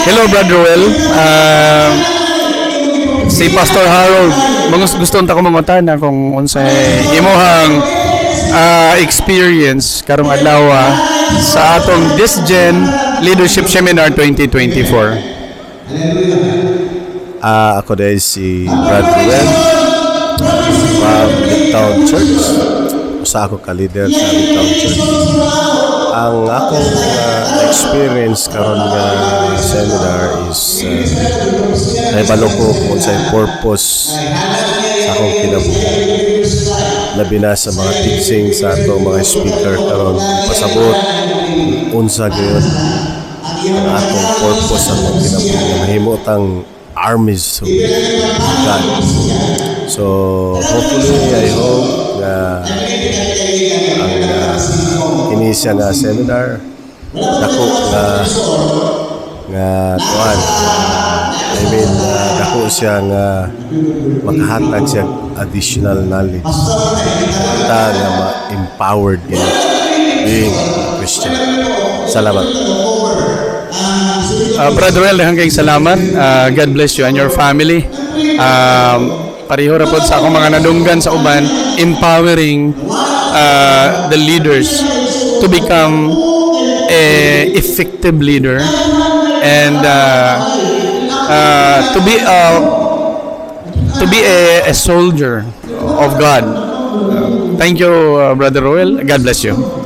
Hello, Brother Well. Si Pastor Harold, gusto ko mangutan na kung unsay imong experience karong adlaw sa atong Disgen Leadership Seminar 2024. Ako dahil si Brad Ruel from Midtown Church. Usa ako ka-leader sa Midtown Church. Ang akong experience karon nga seminar is nahibalo ko kung sa purpose sa akong kinabuhi. Labi na sa mga teaching sa ato mga speaker karon pasabot unsa gyud ang atong purpose sa akong kinabuhi nga mahimutang armies of God. So hopefully I hope nga ang inisya nga seminar dako nga tuan dako siya nga makahatag siya additional knowledge ta nga ma-empowered being a Christian. Salamat. Brother Well, hanggang salamat. God bless you and your family. Pareho ra pod sa akong mga nadunggan sa uban, empowering the leaders to become a effective leader and to be a soldier of God. Thank you, Brother Roel. God bless you.